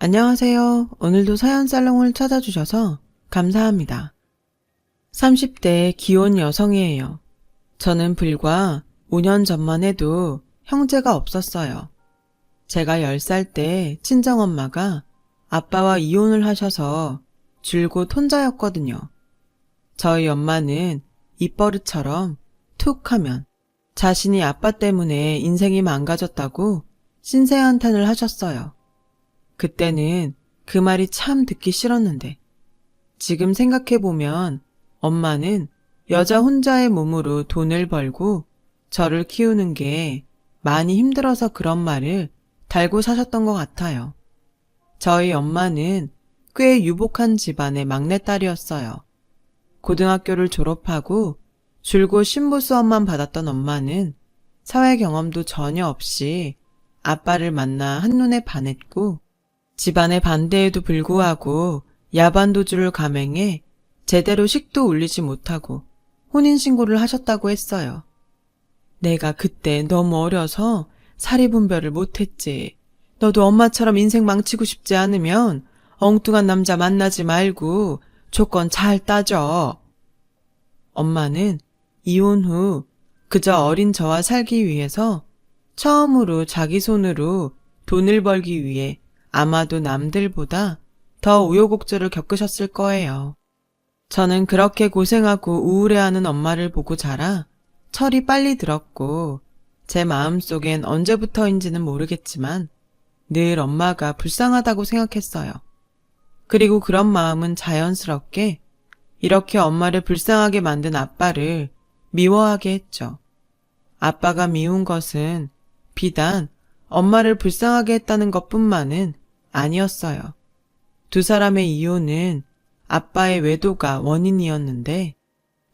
안녕하세요. 오늘도 사연살롱을 찾아주셔서 감사합니다. 30대 기혼 여성이에요. 저는 불과 5년 전만 해도 형제가 없었어요. 제가 10살 때 친정엄마가 아빠와 이혼을 하셔서 줄곧 혼자였거든요. 저희 엄마는 입버릇처럼 툭 하면 자신이 아빠 때문에 인생이 망가졌다고 신세한탄을 하셨어요. 그때는 그 말이 참 듣기 싫었는데 지금 생각해보면 엄마는 여자 혼자의 몸으로 돈을 벌고 저를 키우는 게 많이 힘들어서 그런 말을 달고 사셨던 것 같아요. 저희 엄마는 꽤 유복한 집안의 막내딸이었어요. 고등학교를 졸업하고 줄곧 신부 수업만 받았던 엄마는 사회 경험도 전혀 없이 아빠를 만나 한눈에 반했고 집안의 반대에도 불구하고 야반도주를 감행해 제대로 식도 올리지 못하고 혼인신고를 하셨다고 했어요. 내가 그때 너무 어려서 사리분별을 못했지. 너도 엄마처럼 인생 망치고 싶지 않으면 엉뚱한 남자 만나지 말고 조건 잘 따져. 엄마는 이혼 후 그저 어린 저와 살기 위해서 처음으로 자기 손으로 돈을 벌기 위해 아마도 남들보다 더 우여곡절을 겪으셨을 거예요. 저는 그렇게 고생하고 우울해하는 엄마를 보고 자라 철이 빨리 들었고 제 마음속엔 언제부터인지는 모르겠지만 늘 엄마가 불쌍하다고 생각했어요. 그리고 그런 마음은 자연스럽게 이렇게 엄마를 불쌍하게 만든 아빠를 미워하게 했죠. 아빠가 미운 것은 비단 엄마를 불쌍하게 했다는 것뿐만은 아니었어요. 두 사람의 이혼은 아빠의 외도가 원인이었는데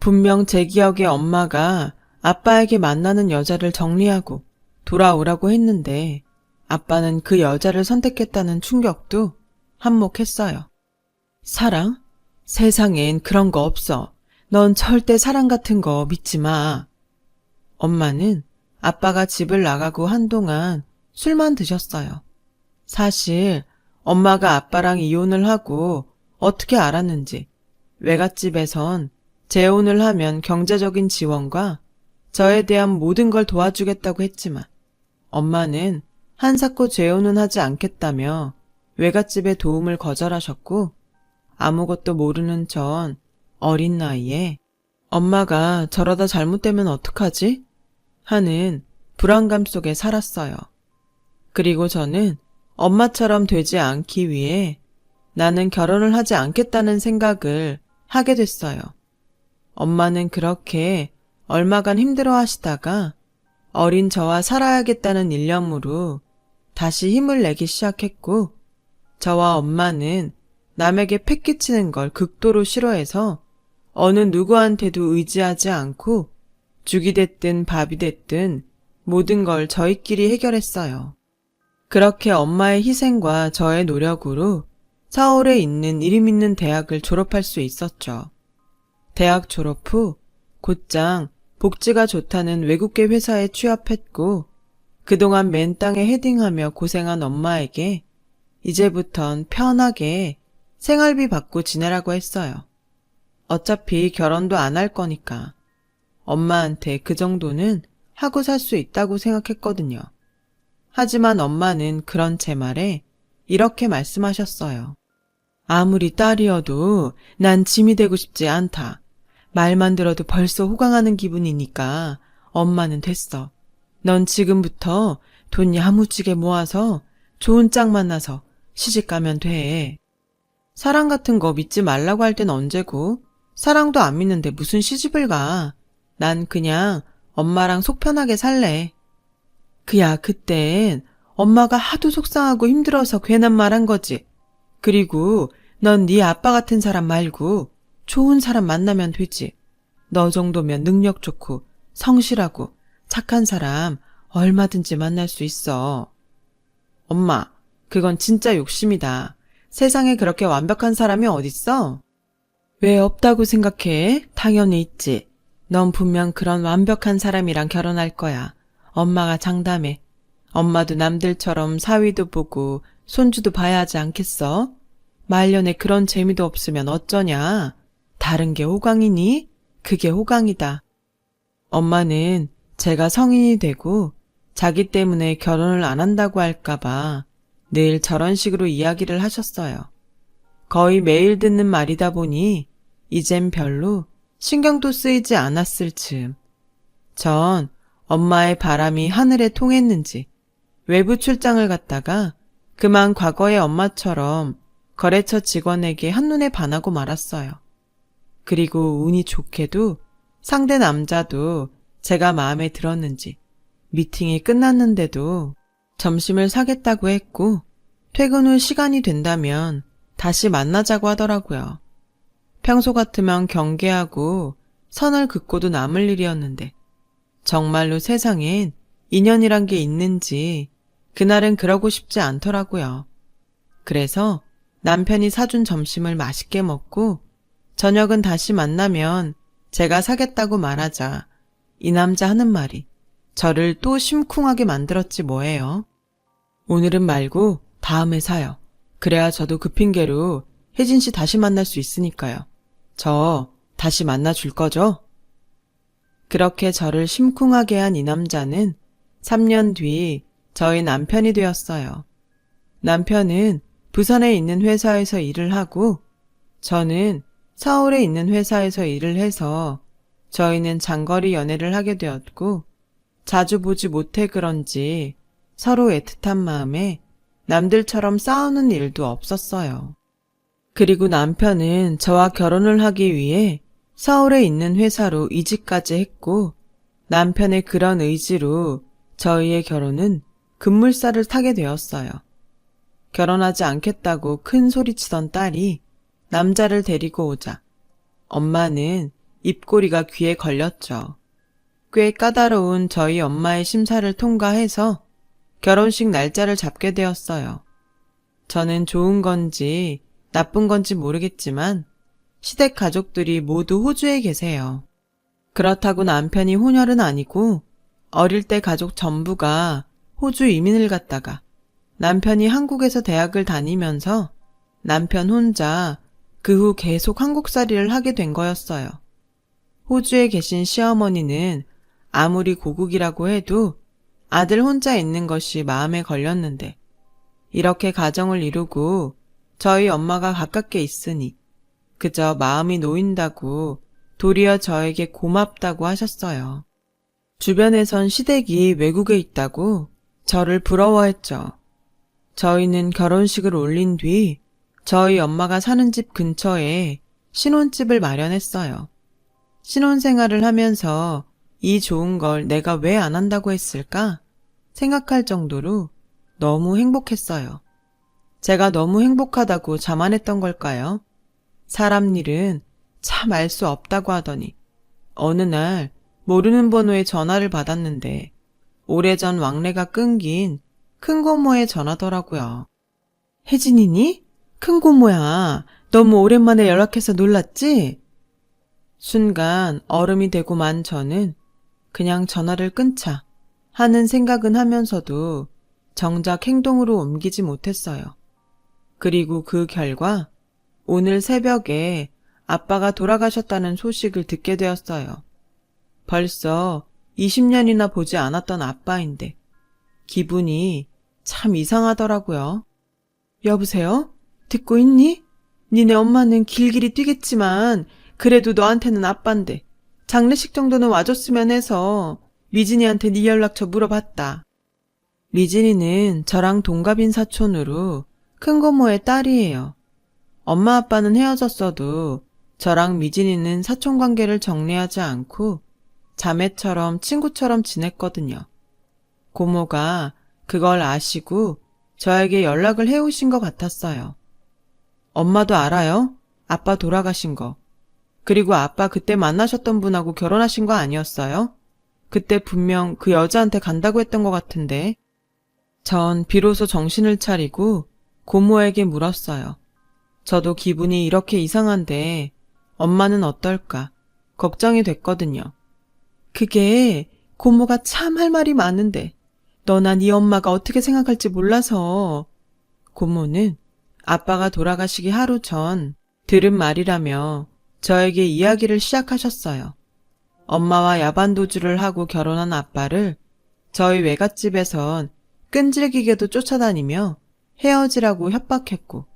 분명 제 기억에 엄마가 아빠에게 만나는 여자를 정리하고 돌아오라고 했는데 아빠는 그 여자를 선택했다는 충격도 한몫했어요. 사랑? 세상엔 그런 거 없어. 넌 절대 사랑 같은 거 믿지 마. 엄마는 아빠가 집을 나가고 한동안 술만 드셨어요. 사실 엄마가 아빠랑 이혼을 하고 어떻게 알았는지 외갓집에선 재혼을 하면 경제적인 지원과 저에 대한 모든 걸 도와주겠다고 했지만 엄마는 한사코 재혼은 하지 않겠다며 외갓집의 도움을 거절하셨고 아무것도 모르는 전 어린 나이에 엄마가 저러다 잘못되면 어떡하지? 하는 불안감 속에 살았어요. 그리고 저는 엄마처럼 되지 않기 위해 나는 결혼을 하지 않겠다는 생각을 하게 됐어요. 엄마는 그렇게 얼마간 힘들어 하시다가 어린 저와 살아야겠다는 일념으로 다시 힘을 내기 시작했고 저와 엄마는 남에게 패기치는 걸 극도로 싫어해서 어느 누구한테도 의지하지 않고 죽이 됐든 밥이 됐든 모든 걸 저희끼리 해결했어요. 그렇게 엄마의 희생과 저의 노력으로 서울에 있는 이름 있는 대학을 졸업할 수 있었죠. 대학 졸업 후 곧장 복지가 좋다는 외국계 회사에 취업했고 그동안 맨 땅에 헤딩하며 고생한 엄마에게 이제부턴 편하게 생활비 받고 지내라고 했어요. 어차피 결혼도 안 할 거니까 엄마한테 그 정도는 하고 살 수 있다고 생각했거든요. 하지만 엄마는 그런 제 말에 이렇게 말씀하셨어요. 아무리 딸이어도 난 짐이 되고 싶지 않다. 말만 들어도 벌써 호강하는 기분이니까 엄마는 됐어. 넌 지금부터 돈 야무지게 모아서 좋은 짝 만나서 시집 가면 돼. 사랑 같은 거 믿지 말라고 할 땐 언제고 사랑도 안 믿는데 무슨 시집을 가. 난 그냥 엄마랑 속 편하게 살래. 그야 그땐 엄마가 하도 속상하고 힘들어서 괜한 말 한 거지. 그리고 넌 네 아빠 같은 사람 말고 좋은 사람 만나면 되지. 너 정도면 능력 좋고 성실하고 착한 사람 얼마든지 만날 수 있어. 엄마, 그건 진짜 욕심이다. 세상에 그렇게 완벽한 사람이 어딨어? 왜 없다고 생각해? 당연히 있지. 넌 분명 그런 완벽한 사람이랑 결혼할 거야. 엄마가 장담해. 엄마도 남들처럼 사위도 보고 손주도 봐야 하지 않겠어? 말년에 그런 재미도 없으면 어쩌냐? 다른 게 호강이니? 그게 호강이다. 엄마는 제가 성인이 되고 자기 때문에 결혼을 안 한다고 할까봐 늘 저런 식으로 이야기를 하셨어요. 거의 매일 듣는 말이다 보니 이젠 별로 신경도 쓰이지 않았을 즈음. 전 엄마의 바람이 하늘에 통했는지 외부 출장을 갔다가 그만 과거의 엄마처럼 거래처 직원에게 한눈에 반하고 말았어요. 그리고 운이 좋게도 상대 남자도 제가 마음에 들었는지 미팅이 끝났는데도 점심을 사겠다고 했고 퇴근 후 시간이 된다면 다시 만나자고 하더라고요. 평소 같으면 경계하고 선을 긋고도 남을 일이었는데 정말로 세상엔 인연이란 게 있는지 그날은 그러고 싶지 않더라고요. 그래서 남편이 사준 점심을 맛있게 먹고 저녁은 다시 만나면 제가 사겠다고 말하자 이 남자 하는 말이 저를 또 심쿵하게 만들었지 뭐예요. 오늘은 말고 다음에 사요. 그래야 저도 그 핑계로 혜진 씨 다시 만날 수 있으니까요. 저 다시 만나줄 거죠? 그렇게 저를 심쿵하게 한 이 남자는 3년 뒤 저희 남편이 되었어요. 남편은 부산에 있는 회사에서 일을 하고 저는 서울에 있는 회사에서 일을 해서 저희는 장거리 연애를 하게 되었고 자주 보지 못해 그런지 서로 애틋한 마음에 남들처럼 싸우는 일도 없었어요. 그리고 남편은 저와 결혼을 하기 위해 서울에 있는 회사로 이직까지 했고 남편의 그런 의지로 저희의 결혼은 급물살을 타게 되었어요. 결혼하지 않겠다고 큰 소리치던 딸이 남자를 데리고 오자 엄마는 입꼬리가 귀에 걸렸죠. 꽤 까다로운 저희 엄마의 심사를 통과해서 결혼식 날짜를 잡게 되었어요. 저는 좋은 건지 나쁜 건지 모르겠지만 시댁 가족들이 모두 호주에 계세요. 그렇다고 남편이 혼혈은 아니고 어릴 때 가족 전부가 호주 이민을 갔다가 남편이 한국에서 대학을 다니면서 남편 혼자 그 후 계속 한국살이를 하게 된 거였어요. 호주에 계신 시어머니는 아무리 고국이라고 해도 아들 혼자 있는 것이 마음에 걸렸는데 이렇게 가정을 이루고 저희 엄마가 가깝게 있으니 그저 마음이 놓인다고 도리어 저에게 고맙다고 하셨어요. 주변에선 시댁이 외국에 있다고 저를 부러워했죠. 저희는 결혼식을 올린 뒤 저희 엄마가 사는 집 근처에 신혼집을 마련했어요. 신혼생활을 하면서 이 좋은 걸 내가 왜 안 한다고 했을까 생각할 정도로 너무 행복했어요. 제가 너무 행복하다고 자만했던 걸까요? 사람 일은 참 알 수 없다고 하더니 어느 날 모르는 번호에 전화를 받았는데 오래전 왕래가 끊긴 큰 고모의 전화더라고요. 혜진이니? 큰 고모야. 너무 오랜만에 연락해서 놀랐지? 순간 얼음이 되고 만 저는 그냥 전화를 끊자 하는 생각은 하면서도 정작 행동으로 옮기지 못했어요. 그리고 그 결과 오늘 새벽에 아빠가 돌아가셨다는 소식을 듣게 되었어요. 벌써 20년이나 보지 않았던 아빠인데 기분이 참 이상하더라고요. 여보세요? 듣고 있니? 니네 엄마는 길길이 뛰겠지만 그래도 너한테는 아빠인데 장례식 정도는 와줬으면 해서 미진이한테 네 연락처 물어봤다. 미진이는 저랑 동갑인 사촌으로 큰 고모의 딸이에요. 엄마 아빠는 헤어졌어도 저랑 미진이는 사촌관계를 정리하지 않고 자매처럼 친구처럼 지냈거든요. 고모가 그걸 아시고 저에게 연락을 해오신 것 같았어요. 엄마도 알아요? 아빠 돌아가신 거. 그리고 아빠 그때 만나셨던 분하고 결혼하신 거 아니었어요? 그때 분명 그 여자한테 간다고 했던 것 같은데. 전 비로소 정신을 차리고 고모에게 물었어요. 저도 기분이 이렇게 이상한데 엄마는 어떨까 걱정이 됐거든요. 그게 고모가 참 할 말이 많은데 너나 네 엄마가 어떻게 생각할지 몰라서. 고모는 아빠가 돌아가시기 하루 전 들은 말이라며 저에게 이야기를 시작하셨어요. 엄마와 야반도주를 하고 결혼한 아빠를 저희 외갓집에선 끈질기게도 쫓아다니며 헤어지라고 협박했고,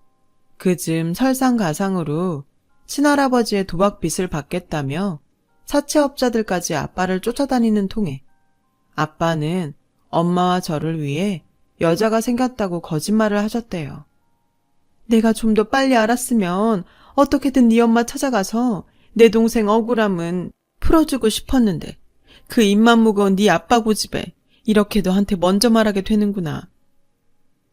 그즘 설상가상으로 친할아버지의 도박빚을 받겠다며 사채업자들까지 아빠를 쫓아다니는 통에 아빠는 엄마와 저를 위해 여자가 생겼다고 거짓말을 하셨대요. 내가 좀 더 빨리 알았으면 어떻게든 네 엄마 찾아가서 내 동생 억울함은 풀어주고 싶었는데 그 입만 무거운 네 아빠 고집에 이렇게 너한테 먼저 말하게 되는구나.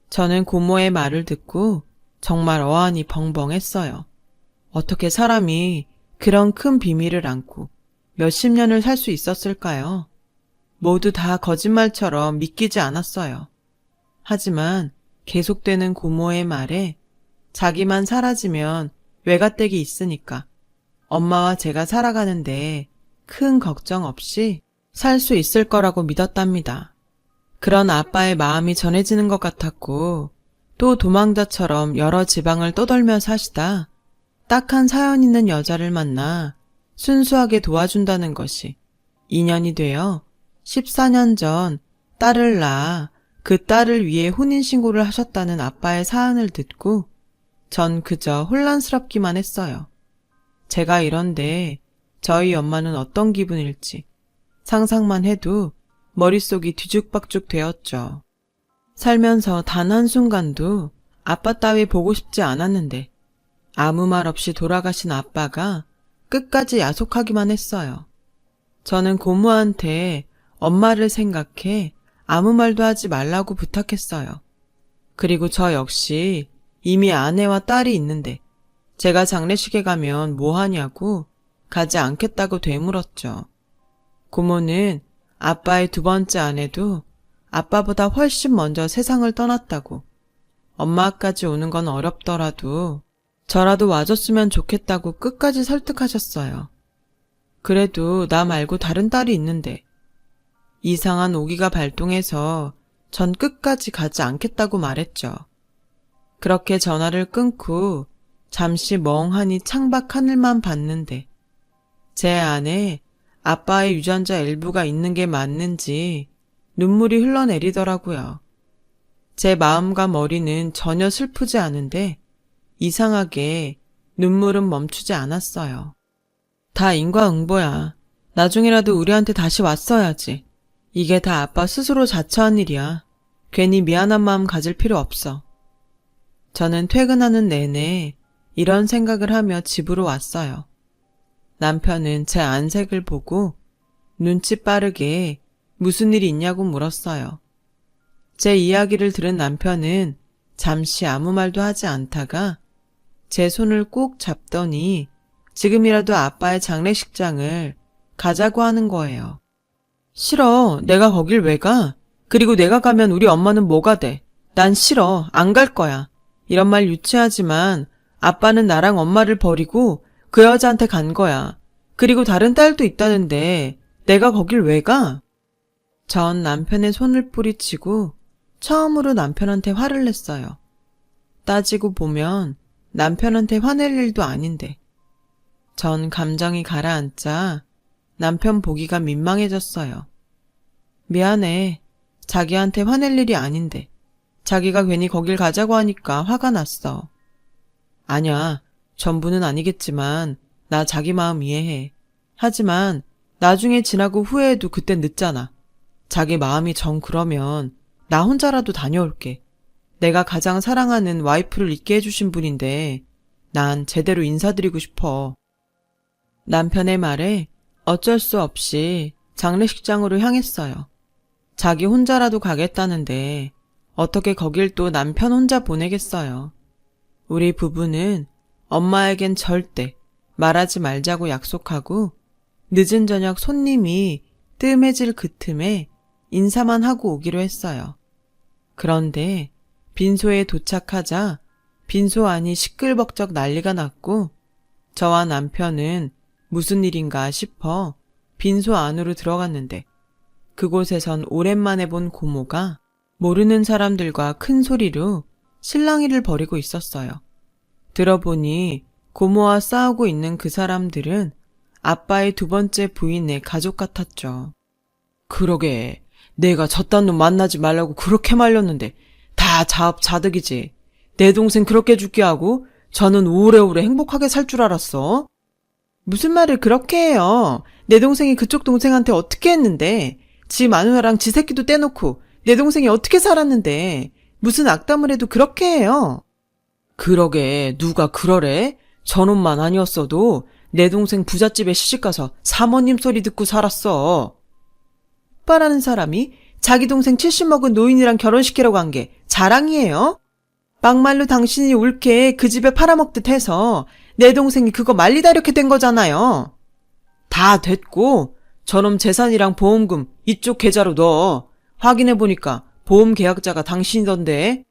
저는 고모의 말을 듣고 정말 어안이 벙벙했어요. 어떻게 사람이 그런 큰 비밀을 안고 몇십 년을 살 수 있었을까요? 모두 다 거짓말처럼 믿기지 않았어요. 하지만 계속되는 고모의 말에 자기만 사라지면 외갓댁이 있으니까 엄마와 제가 살아가는데 큰 걱정 없이 살 수 있을 거라고 믿었답니다. 그런 아빠의 마음이 전해지는 것 같았고, 또 도망자처럼 여러 지방을 떠돌며 사시다 딱한 사연 있는 여자를 만나 순수하게 도와준다는 것이 인연이 되어 14년 전 딸을 낳아 그 딸을 위해 혼인신고를 하셨다는 아빠의 사연을 듣고 전 그저 혼란스럽기만 했어요. 제가 이런데 저희 엄마는 어떤 기분일지 상상만 해도 머릿속이 뒤죽박죽 되었죠. 살면서 단 한순간도 아빠 따위 보고 싶지 않았는데 아무 말 없이 돌아가신 아빠가 끝까지 야속하기만 했어요. 저는 고모한테 엄마를 생각해 아무 말도 하지 말라고 부탁했어요. 그리고 저 역시 이미 아내와 딸이 있는데 제가 장례식에 가면 뭐 하냐고 가지 않겠다고 되물었죠. 고모는 아빠의 두 번째 아내도 아빠보다 훨씬 먼저 세상을 떠났다고, 엄마까지 오는 건 어렵더라도 저라도 와줬으면 좋겠다고 끝까지 설득하셨어요. 그래도 나 말고 다른 딸이 있는데 이상한 오기가 발동해서 전 끝까지 가지 않겠다고 말했죠. 그렇게 전화를 끊고 잠시 멍하니 창밖 하늘만 봤는데 제 안에 아빠의 유전자 일부가 있는 게 맞는지 눈물이 흘러내리더라고요. 제 마음과 머리는 전혀 슬프지 않은데 이상하게 눈물은 멈추지 않았어요. 다 인과응보야. 나중이라도 우리한테 다시 왔어야지. 이게 다 아빠 스스로 자처한 일이야. 괜히 미안한 마음 가질 필요 없어. 저는 퇴근하는 내내 이런 생각을 하며 집으로 왔어요. 남편은 제 안색을 보고 눈치 빠르게 무슨 일이 있냐고 물었어요. 제 이야기를 들은 남편은 잠시 아무 말도 하지 않다가 제 손을 꼭 잡더니 지금이라도 아빠의 장례식장을 가자고 하는 거예요. 싫어. 내가 거길 왜 가? 그리고 내가 가면 우리 엄마는 뭐가 돼? 난 싫어. 안 갈 거야. 이런 말 유치하지만 아빠는 나랑 엄마를 버리고 그 여자한테 간 거야. 그리고 다른 딸도 있다는데 내가 거길 왜 가? 전 남편의 손을 뿌리치고 처음으로 남편한테 화를 냈어요. 따지고 보면 남편한테 화낼 일도 아닌데. 전 감정이 가라앉자 남편 보기가 민망해졌어요. 미안해. 자기한테 화낼 일이 아닌데 자기가 괜히 거길 가자고 하니까 화가 났어. 아냐, 전부는 아니겠지만 나 자기 마음 이해해. 하지만 나중에 지나고 후회해도 그땐 늦잖아. 자기 마음이 정 그러면 나 혼자라도 다녀올게. 내가 가장 사랑하는 와이프를 있게 해주신 분인데 난 제대로 인사드리고 싶어. 남편의 말에 어쩔 수 없이 장례식장으로 향했어요. 자기 혼자라도 가겠다는데 어떻게 거길 또 남편 혼자 보내겠어요. 우리 부부는 엄마에겐 절대 말하지 말자고 약속하고 늦은 저녁 손님이 뜸해질 그 틈에 인사만 하고 오기로 했어요. 그런데 빈소에 도착하자 빈소 안이 시끌벅적 난리가 났고 저와 남편은 무슨 일인가 싶어 빈소 안으로 들어갔는데 그곳에선 오랜만에 본 고모가 모르는 사람들과 큰 소리로 실랑이를 벌이고 있었어요. 들어보니 고모와 싸우고 있는 그 사람들은 아빠의 두 번째 부인의 가족 같았죠. 그러게, 내가 저딴 놈 만나지 말라고 그렇게 말렸는데 다 자업자득이지. 내 동생 그렇게 죽게 하고 저는 오래오래 행복하게 살 줄 알았어. 무슨 말을 그렇게 해요. 내 동생이 그쪽 동생한테 어떻게 했는데, 지 마누라랑 지 새끼도 떼놓고 내 동생이 어떻게 살았는데 무슨 악담을 해도 그렇게 해요. 그러게, 누가 그러래? 저놈만 아니었어도 내 동생 부잣집에 시집가서 사모님 소리 듣고 살았어. 오빠라는 사람이 자기 동생 70 먹은 노인이랑 결혼시키려고 한 게 자랑이에요? 막말로 당신이 옳게 그 집에 팔아먹듯 해서 내 동생이 그거 말리다 이렇게 된 거잖아요. 다 됐고 저놈 재산이랑 보험금 이쪽 계좌로 넣어. 확인해보니까 보험 계약자가 당신이던데.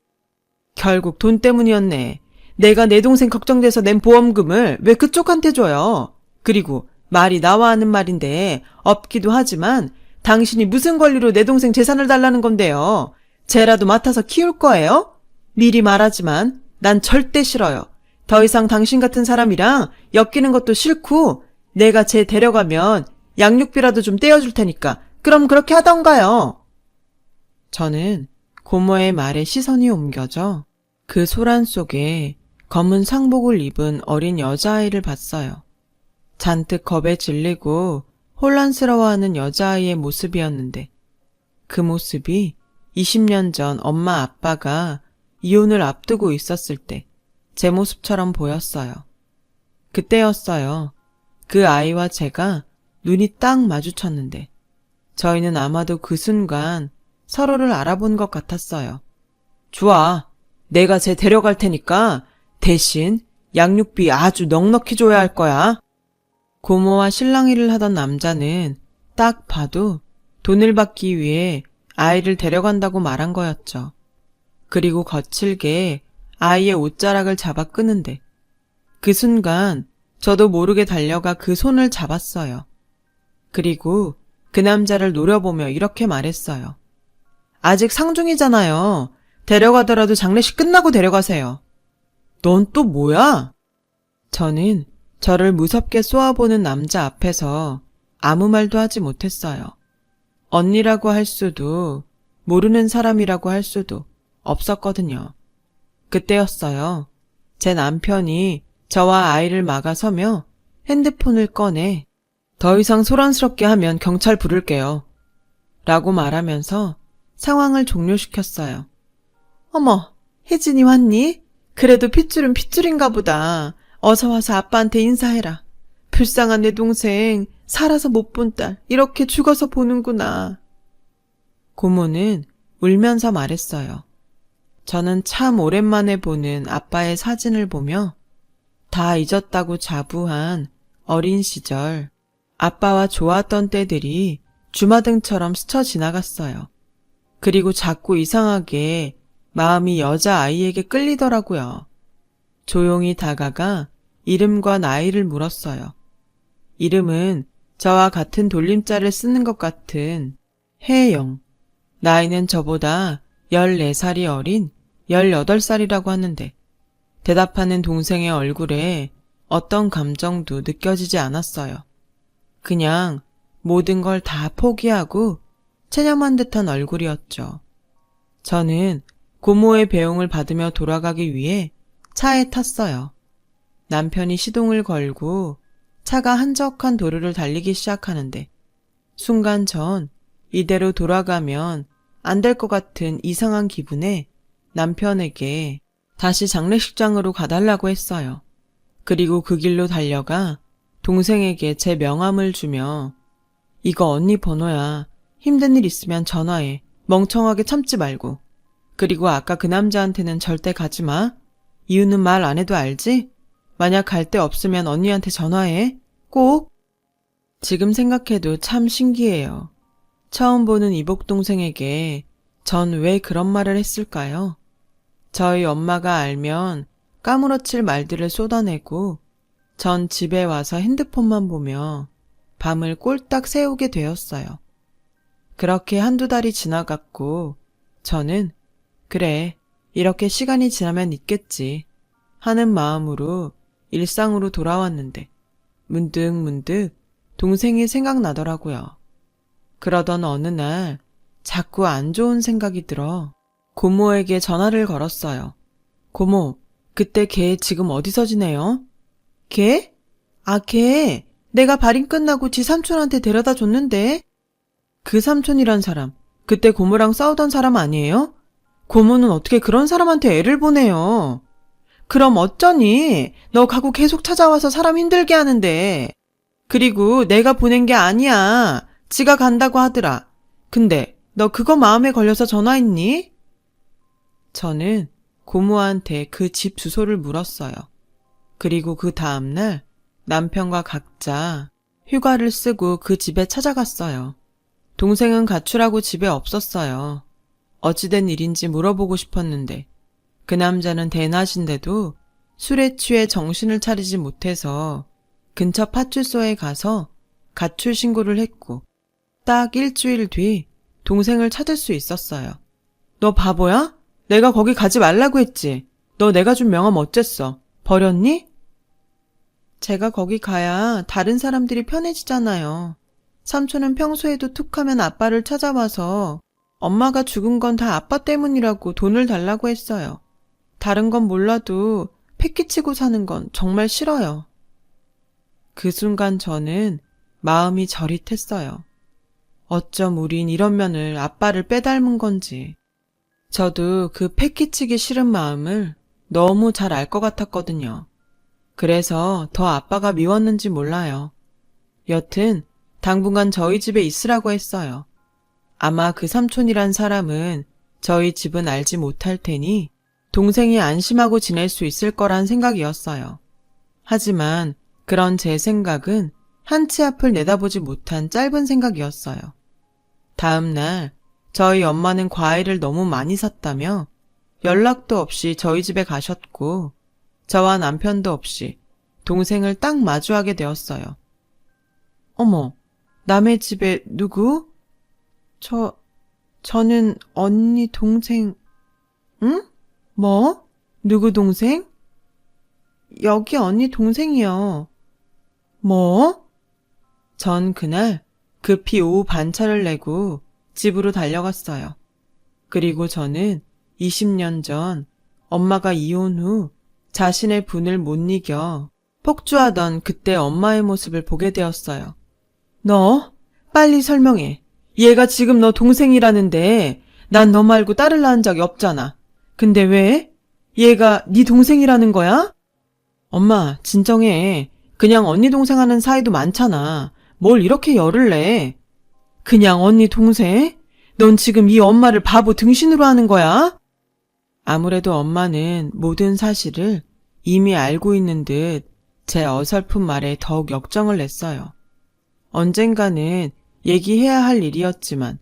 결국 돈 때문이었네. 내가 내 동생 걱정돼서 낸 보험금을 왜 그쪽한테 줘요? 그리고 말이 나와 하는 말인데 없기도 하지만 당신이 무슨 권리로 내 동생 재산을 달라는 건데요? 쟤라도 맡아서 키울 거예요? 미리 말하지만 난 절대 싫어요. 더 이상 당신 같은 사람이랑 엮이는 것도 싫고 내가 쟤 데려가면 양육비라도 좀 떼어줄 테니까 그럼 그렇게 하던가요. 저는 고모의 말에 시선이 옮겨져 그 소란 속에 검은 상복을 입은 어린 여자아이를 봤어요. 잔뜩 겁에 질리고 혼란스러워하는 여자아이의 모습이었는데 그 모습이 20년 전 엄마 아빠가 이혼을 앞두고 있었을 때 제 모습처럼 보였어요. 그때였어요. 그 아이와 제가 눈이 딱 마주쳤는데 저희는 아마도 그 순간 서로를 알아본 것 같았어요. 좋아. 내가 쟤 데려갈 테니까 대신 양육비 아주 넉넉히 줘야 할 거야. 고모와 실랑이를 하던 남자는 딱 봐도 돈을 받기 위해 아이를 데려간다고 말한 거였죠. 그리고 거칠게 아이의 옷자락을 잡아 끄는데 그 순간 저도 모르게 달려가 그 손을 잡았어요. 그리고 그 남자를 노려보며 이렇게 말했어요. 아직 상중이잖아요. 데려가더라도 장례식 끝나고 데려가세요. 넌 또 뭐야? 저는 저를 무섭게 쏘아보는 남자 앞에서 아무 말도 하지 못했어요. 언니라고 할 수도 모르는 사람이라고 할 수도 없었거든요. 그때였어요. 제 남편이 저와 아이를 막아서며 핸드폰을 꺼내 더 이상 소란스럽게 하면 경찰 부를게요. 라고 말하면서 상황을 종료시켰어요. 어머, 혜진이 왔니? 그래도 핏줄은 핏줄인가 보다. 어서 와서 아빠한테 인사해라. 불쌍한 내 동생, 살아서 못 본 딸, 이렇게 죽어서 보는구나. 고모는 울면서 말했어요. 저는 참 오랜만에 보는 아빠의 사진을 보며 다 잊었다고 자부한 어린 시절, 아빠와 좋았던 때들이 주마등처럼 스쳐 지나갔어요. 그리고 자꾸 이상하게 마음이 여자아이에게 끌리더라고요. 조용히 다가가 이름과 나이를 물었어요. 이름은 저와 같은 돌림자를 쓰는 것 같은 혜영. 나이는 저보다 14살이 어린 18살이라고 하는데 대답하는 동생의 얼굴에 어떤 감정도 느껴지지 않았어요. 그냥 모든 걸 다 포기하고 체념한 듯한 얼굴이었죠. 저는 고모의 배웅을 받으며 돌아가기 위해 차에 탔어요. 남편이 시동을 걸고 차가 한적한 도로를 달리기 시작하는데 순간 전 이대로 돌아가면 안 될 것 같은 이상한 기분에 남편에게 다시 장례식장으로 가달라고 했어요. 그리고 그 길로 달려가 동생에게 제 명함을 주며 이거 언니 번호야. 힘든 일 있으면 전화해. 멍청하게 참지 말고. 그리고 아까 그 남자한테는 절대 가지 마. 이유는 말 안 해도 알지? 만약 갈 데 없으면 언니한테 전화해. 꼭. 지금 생각해도 참 신기해요. 처음 보는 이복 동생에게 전 왜 그런 말을 했을까요? 저희 엄마가 알면 까무러칠 말들을 쏟아내고 전 집에 와서 핸드폰만 보며 밤을 꼴딱 새우게 되었어요. 그렇게 한두 달이 지나갔고 저는 그래, 이렇게 시간이 지나면 있겠지 하는 마음으로 일상으로 돌아왔는데 문득 동생이 생각나더라고요. 그러던 어느 날 자꾸 안 좋은 생각이 들어 고모에게 전화를 걸었어요. 고모, 그때 걔 지금 어디서 지내요? 걔? 아, 걔 내가 발인 끝나고 지 삼촌한테 데려다 줬는데. 그 삼촌이란 사람, 그때 고모랑 싸우던 사람 아니에요? 고모는 어떻게 그런 사람한테 애를 보내요? 그럼 어쩌니? 너 가고 계속 찾아와서 사람 힘들게 하는데. 그리고 내가 보낸 게 아니야. 지가 간다고 하더라. 근데 너 그거 마음에 걸려서 전화했니? 저는 고모한테 그 집 주소를 물었어요. 그리고 그 다음날 남편과 각자 휴가를 쓰고 그 집에 찾아갔어요. 동생은 가출하고 집에 없었어요. 어찌된 일인지 물어보고 싶었는데 그 남자는 대낮인데도 술에 취해 정신을 차리지 못해서 근처 파출소에 가서 가출 신고를 했고 딱 일주일 뒤 동생을 찾을 수 있었어요. 너 바보야? 내가 거기 가지 말라고 했지. 너 내가 준 명함 어쨌어? 버렸니? 제가 거기 가야 다른 사람들이 편해지잖아요. 삼촌은 평소에도 툭하면 아빠를 찾아와서 엄마가 죽은 건 다 아빠 때문이라고 돈을 달라고 했어요. 다른 건 몰라도 패기치고 사는 건 정말 싫어요. 그 순간 저는 마음이 저릿했어요. 어쩜 우린 이런 면을 아빠를 빼닮은 건지. 저도 그 패기치기 싫은 마음을 너무 잘 알 것 같았거든요. 그래서 더 아빠가 미웠는지 몰라요. 여튼 당분간 저희 집에 있으라고 했어요. 아마 그 삼촌이란 사람은 저희 집은 알지 못할 테니 동생이 안심하고 지낼 수 있을 거란 생각이었어요. 하지만 그런 제 생각은 한치 앞을 내다보지 못한 짧은 생각이었어요. 다음 날 저희 엄마는 과일을 너무 많이 샀다며 연락도 없이 저희 집에 가셨고 저와 남편도 없이 동생을 딱 마주하게 되었어요. 어머, 남의 집에 누구? 저는 언니 동생. 응? 뭐? 누구 동생? 여기 언니 동생이요. 뭐? 전 그날 급히 오후 반차를 내고 집으로 달려갔어요. 그리고 저는 20년 전 엄마가 이혼 후 자신의 분을 못 이겨 폭주하던 그때 엄마의 모습을 보게 되었어요. 너 빨리 설명해. 얘가 지금 너 동생이라는데 난 너 말고 딸을 낳은 적이 없잖아. 근데 왜? 얘가 네 동생이라는 거야? 엄마, 진정해. 그냥 언니 동생 하는 사이도 많잖아. 뭘 이렇게 열을 내? 그냥 언니 동생? 넌 지금 이 엄마를 바보 등신으로 하는 거야? 아무래도 엄마는 모든 사실을 이미 알고 있는 듯 제 어설픈 말에 더욱 역정을 냈어요. 언젠가는 얘기해야 할 일이었지만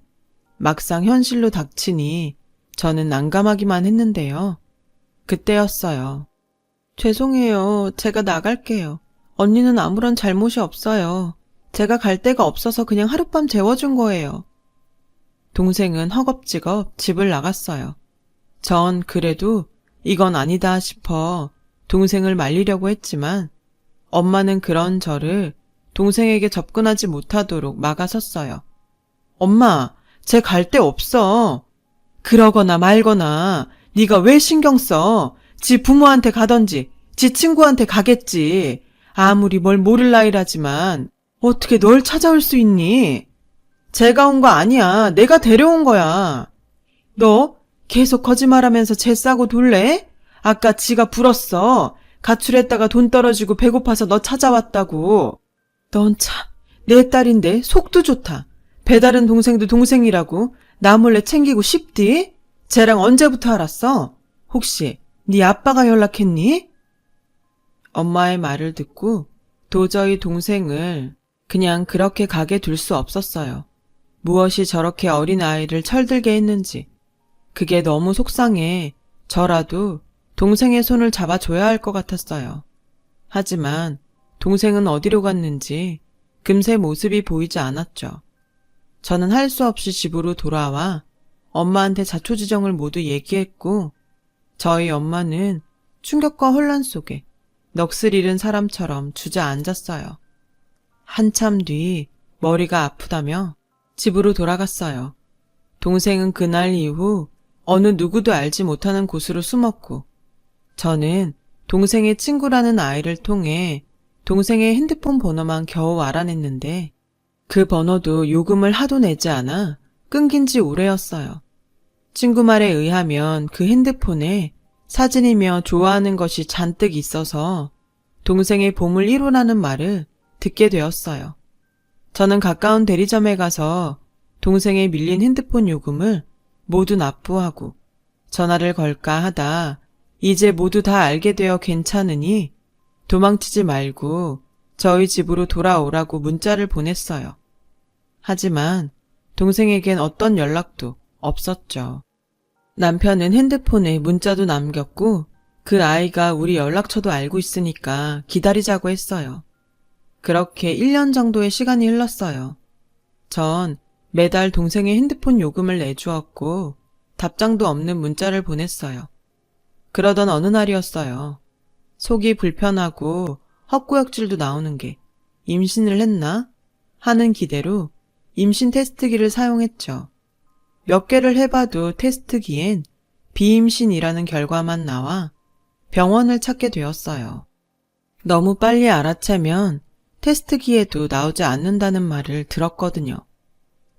막상 현실로 닥치니 저는 난감하기만 했는데요. 그때였어요. 죄송해요. 제가 나갈게요. 언니는 아무런 잘못이 없어요. 제가 갈 데가 없어서 그냥 하룻밤 재워준 거예요. 동생은 허겁지겁 집을 나갔어요. 전 그래도 이건 아니다 싶어 동생을 말리려고 했지만 엄마는 그런 저를 동생에게 접근하지 못하도록 막아섰어요. 엄마, 쟤 갈 데 없어. 그러거나 말거나 네가 왜 신경 써? 지 부모한테 가던지 지 친구한테 가겠지. 아무리 뭘 모를 나이라지만 어떻게 널 찾아올 수 있니? 쟤가 온 거 아니야. 내가 데려온 거야. 너 계속 거짓말하면서 쟤 싸고 돌래? 아까 지가 불었어. 가출했다가 돈 떨어지고 배고파서 너 찾아왔다고. 넌 참, 내 딸인데 속도 좋다. 배다른 동생도 동생이라고 나 몰래 챙기고 싶디? 쟤랑 언제부터 알았어? 혹시 네 아빠가 연락했니? 엄마의 말을 듣고 도저히 동생을 그냥 그렇게 가게 둘 수 없었어요. 무엇이 저렇게 어린 아이를 철들게 했는지. 그게 너무 속상해 저라도 동생의 손을 잡아줘야 할 것 같았어요. 하지만 동생은 어디로 갔는지 금세 모습이 보이지 않았죠. 저는 할 수 없이 집으로 돌아와 엄마한테 자초지정을 모두 얘기했고 저희 엄마는 충격과 혼란 속에 넋을 잃은 사람처럼 주저앉았어요. 한참 뒤 머리가 아프다며 집으로 돌아갔어요. 동생은 그날 이후 어느 누구도 알지 못하는 곳으로 숨었고, 저는 동생의 친구라는 아이를 통해 동생의 핸드폰 번호만 겨우 알아냈는데, 그 번호도 요금을 하도 내지 않아 끊긴 지 오래였어요. 친구 말에 의하면 그 핸드폰에 사진이며 좋아하는 것이 잔뜩 있어서 동생의 보물 1호라는 말을 듣게 되었어요. 저는 가까운 대리점에 가서 동생의 밀린 핸드폰 요금을 모두 납부하고 전화를 걸까 하다 이제 모두 다 알게 되어 괜찮으니 도망치지 말고 저희 집으로 돌아오라고 문자를 보냈어요. 하지만 동생에겐 어떤 연락도 없었죠. 남편은 핸드폰에 문자도 남겼고 그 아이가 우리 연락처도 알고 있으니까 기다리자고 했어요. 그렇게 1년 정도의 시간이 흘렀어요. 전 매달 동생의 핸드폰 요금을 내주었고 답장도 없는 문자를 보냈어요. 그러던 어느 날이었어요. 속이 불편하고 헛구역질도 나오는 게 임신을 했나 하는 기대로 임신 테스트기를 사용했죠. 몇 개를 해봐도 테스트기엔 비임신이라는 결과만 나와 병원을 찾게 되었어요. 너무 빨리 알아채면 테스트기에도 나오지 않는다는 말을 들었거든요.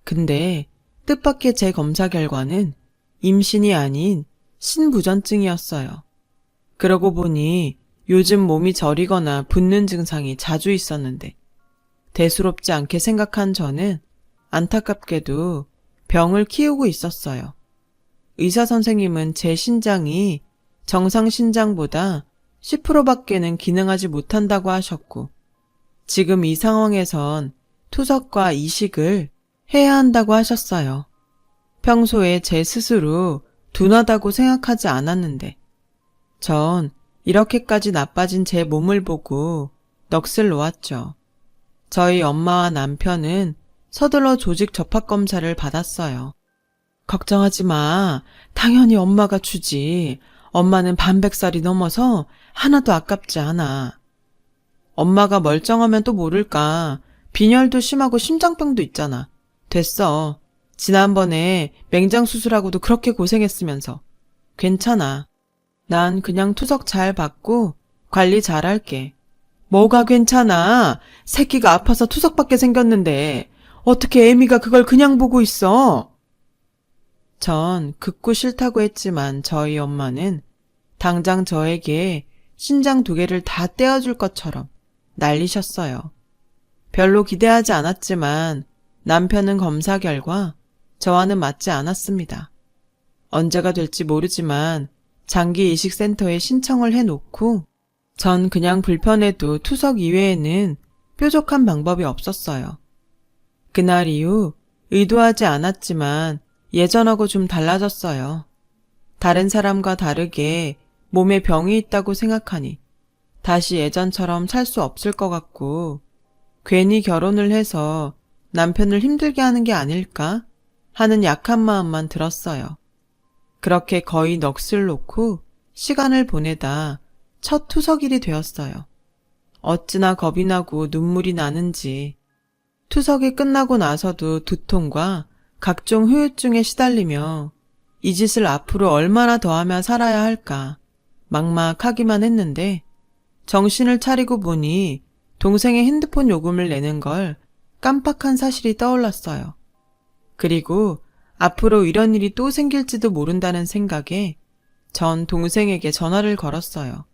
근데 뜻밖의 제 검사 결과는 임신이 아닌 신부전증이었어요. 그러고 보니 요즘 몸이 저리거나 붓는 증상이 자주 있었는데 대수롭지 않게 생각한 저는 안타깝게도 병을 키우고 있었어요. 의사 선생님은 제 신장이 정상 신장보다 10%밖에는 기능하지 못한다고 하셨고 지금 이 상황에선 투석과 이식을 해야 한다고 하셨어요. 평소에 제 스스로 둔하다고 생각하지 않았는데 전 이렇게까지 나빠진 제 몸을 보고 넋을 놓았죠. 저희 엄마와 남편은 서둘러 조직 접합검사를 받았어요. 걱정하지 마. 당연히 엄마가 주지. 엄마는 반백살이 넘어서 하나도 아깝지 않아. 엄마가 멀쩡하면 또 모를까. 빈혈도 심하고 심장병도 있잖아. 됐어. 지난번에 맹장 수술하고도 그렇게 고생했으면서. 괜찮아. 난 그냥 투석 잘 받고 관리 잘할게. 뭐가 괜찮아? 새끼가 아파서 투석받게 생겼는데 어떻게 애미가 그걸 그냥 보고 있어? 전 극구 싫다고 했지만 저희 엄마는 당장 저에게 신장 2개를 다 떼어줄 것처럼 난리셨어요. 별로 기대하지 않았지만 남편은 검사 결과 저와는 맞지 않았습니다. 언제가 될지 모르지만 장기 이식센터에 신청을 해놓고 전 그냥 불편해도 투석 이외에는 뾰족한 방법이 없었어요. 그날 이후 의도하지 않았지만 예전하고 좀 달라졌어요. 다른 사람과 다르게 몸에 병이 있다고 생각하니 다시 예전처럼 살 수 없을 것 같고 괜히 결혼을 해서 남편을 힘들게 하는 게 아닐까 하는 약한 마음만 들었어요. 그렇게 거의 넋을 놓고 시간을 보내다 첫 투석일이 되었어요. 어찌나 겁이 나고 눈물이 나는지 투석이 끝나고 나서도 두통과 각종 후유증에 시달리며 이 짓을 앞으로 얼마나 더 하며 살아야 할까 막막하기만 했는데 정신을 차리고 보니 동생의 핸드폰 요금을 내는 걸 깜빡한 사실이 떠올랐어요. 그리고 앞으로 이런 일이 또 생길지도 모른다는 생각에 전 동생에게 전화를 걸었어요.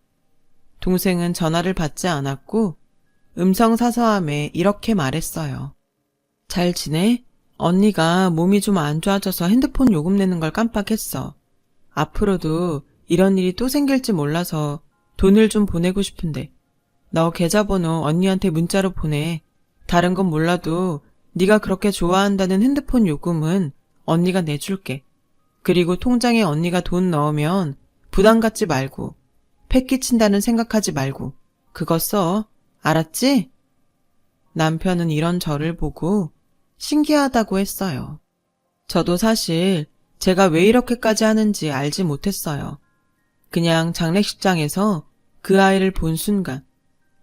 동생은 전화를 받지 않았고 음성사서함에 이렇게 말했어요. 잘 지내? 언니가 몸이 좀 안 좋아져서 핸드폰 요금 내는 걸 깜빡했어. 앞으로도 이런 일이 또 생길지 몰라서 돈을 좀 보내고 싶은데 너 계좌번호 언니한테 문자로 보내. 다른 건 몰라도 네가 그렇게 좋아한다는 핸드폰 요금은 언니가 내줄게. 그리고 통장에 언니가 돈 넣으면 부담 갖지 말고 패 끼친다는 생각하지 말고 그거 써. 알았지? 남편은 이런 저를 보고 신기하다고 했어요. 저도 사실 제가 왜 이렇게까지 하는지 알지 못했어요. 그냥 장례식장에서 그 아이를 본 순간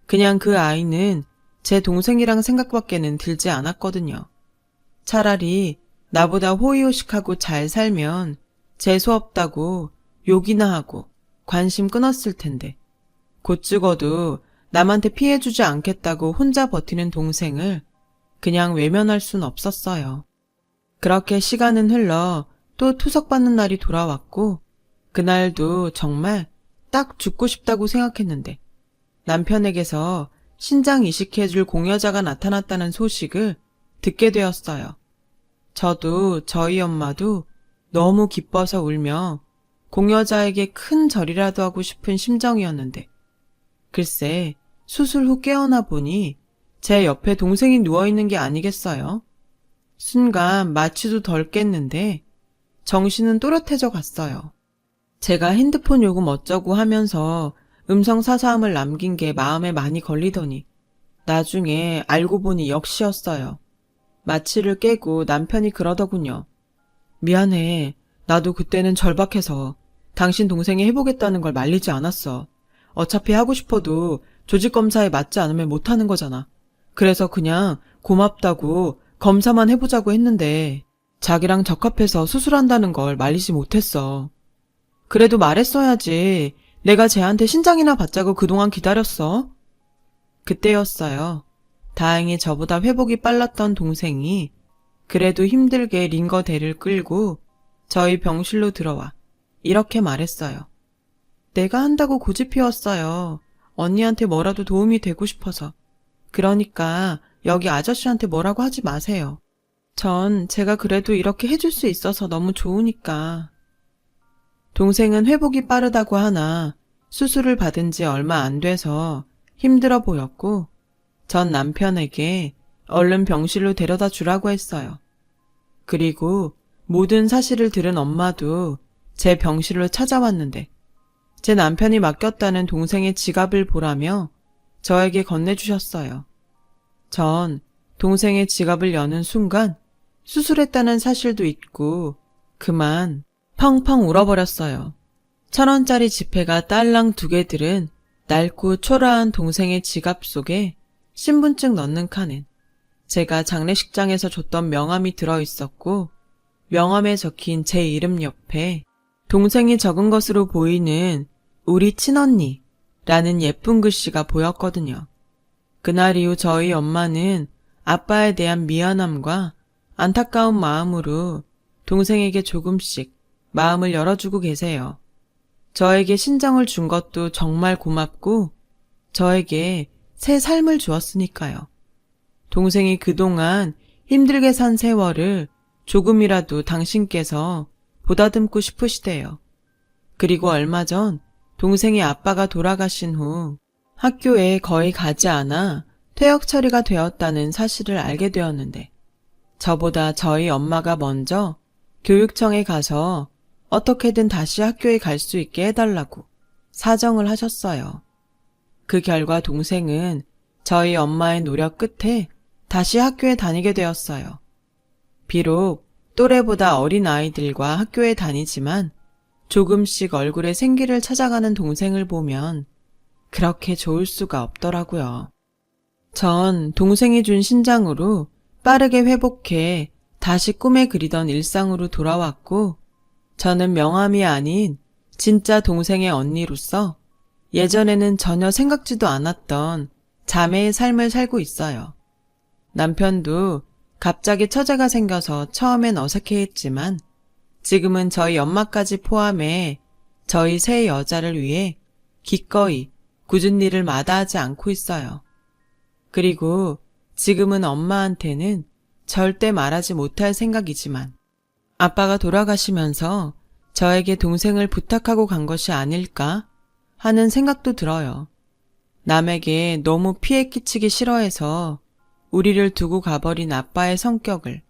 그냥 그 아이는 제 동생이랑 생각밖에는 들지 않았거든요. 차라리 나보다 호의호식하고 잘 살면 재수없다고 욕이나 하고 관심 끊었을 텐데 곧 죽어도 남한테 피해주지 않겠다고 혼자 버티는 동생을 그냥 외면할 순 없었어요. 그렇게 시간은 흘러 또 투석받는 날이 돌아왔고 그날도 정말 딱 죽고 싶다고 생각했는데 남편에게서 신장 이식해줄 공여자가 나타났다는 소식을 듣게 되었어요. 저도 저희 엄마도 너무 기뻐서 울며 공여자에게 큰 절이라도 하고 싶은 심정이었는데 글쎄 수술 후 깨어나 보니 제 옆에 동생이 누워있는 게 아니겠어요? 순간 마취도 덜 깼는데 정신은 또렷해져 갔어요. 제가 핸드폰 요금 어쩌고 하면서 음성 사서함을 남긴 게 마음에 많이 걸리더니 나중에 알고 보니 역시였어요. 마취를 깨고 남편이 그러더군요. 미안해. 나도 그때는 절박해서 당신 동생이 해보겠다는 걸 말리지 않았어. 어차피 하고 싶어도 조직검사에 맞지 않으면 못하는 거잖아. 그래서 그냥 고맙다고 검사만 해보자고 했는데 자기랑 적합해서 수술한다는 걸 말리지 못했어. 그래도 말했어야지. 내가 쟤한테 신장이나 받자고 그동안 기다렸어. 그때였어요. 다행히 저보다 회복이 빨랐던 동생이 그래도 힘들게 링거대를 끌고 저희 병실로 들어와 이렇게 말했어요. 내가 한다고 고집 피웠어요. 언니한테 뭐라도 도움이 되고 싶어서. 그러니까 여기 아저씨한테 뭐라고 하지 마세요. 전 제가 그래도 이렇게 해줄 수 있어서 너무 좋으니까. 동생은 회복이 빠르다고 하나 수술을 받은 지 얼마 안 돼서 힘들어 보였고 전 남편에게 얼른 병실로 데려다 주라고 했어요. 그리고 모든 사실을 들은 엄마도 제 병실로 찾아왔는데 제 남편이 맡겼다는 동생의 지갑을 보라며 저에게 건네주셨어요. 전 동생의 지갑을 여는 순간 수술했다는 사실도 잊고 그만 펑펑 울어버렸어요. 1,000원짜리 지폐가 딸랑 2개 들은 낡고 초라한 동생의 지갑 속에 신분증 넣는 칸엔 제가 장례식장에서 줬던 명함이 들어있었고 명함에 적힌 제 이름 옆에 동생이 적은 것으로 보이는 우리 친언니라는 예쁜 글씨가 보였거든요. 그날 이후 저희 엄마는 아빠에 대한 미안함과 안타까운 마음으로 동생에게 조금씩 마음을 열어주고 계세요. 저에게 신장을 준 것도 정말 고맙고 저에게 새 삶을 주었으니까요. 동생이 그동안 힘들게 산 세월을 조금이라도 당신께서 보다듬고 싶으시대요. 그리고 얼마 전 동생의 아빠가 돌아가신 후 학교에 거의 가지 않아 퇴역 처리가 되었다는 사실을 알게 되었는데 저보다 저희 엄마가 먼저 교육청에 가서 어떻게든 다시 학교에 갈 수 있게 해달라고 사정을 하셨어요. 그 결과 동생은 저희 엄마의 노력 끝에 다시 학교에 다니게 되었어요. 비록 또래보다 어린 아이들과 학교에 다니지만 조금씩 얼굴에 생기를 찾아가는 동생을 보면 그렇게 좋을 수가 없더라고요. 전 동생이 준 신장으로 빠르게 회복해 다시 꿈에 그리던 일상으로 돌아왔고 저는 명함이 아닌 진짜 동생의 언니로서 예전에는 전혀 생각지도 않았던 자매의 삶을 살고 있어요. 남편도 갑자기 처제가 생겨서 처음엔 어색해했지만 지금은 저희 엄마까지 포함해 저희 세 여자를 위해 기꺼이 굳은 일을 마다하지 않고 있어요. 그리고 지금은 엄마한테는 절대 말하지 못할 생각이지만 아빠가 돌아가시면서 저에게 동생을 부탁하고 간 것이 아닐까 하는 생각도 들어요. 남에게 너무 피해 끼치기 싫어해서 우리를 두고 가버린 아빠의 성격을,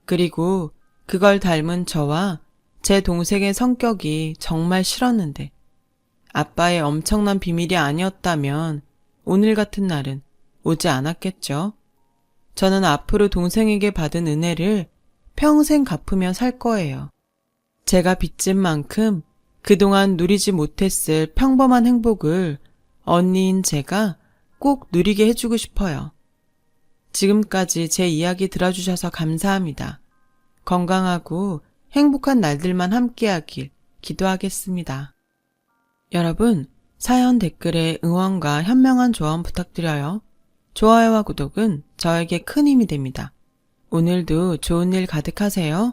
그리고 그걸 닮은 저와 제 동생의 성격이 정말 싫었는데 아빠의 엄청난 비밀이 아니었다면 오늘 같은 날은 오지 않았겠죠. 저는 앞으로 동생에게 받은 은혜를 평생 갚으며 살 거예요. 제가 빚진 만큼 그동안 누리지 못했을 평범한 행복을 언니인 제가 꼭 누리게 해주고 싶어요. 지금까지 제 이야기 들어주셔서 감사합니다. 건강하고 행복한 날들만 함께하길 기도하겠습니다. 여러분, 사연 댓글에 응원과 현명한 조언 부탁드려요. 좋아요와 구독은 저에게 큰 힘이 됩니다. 오늘도 좋은 일 가득하세요.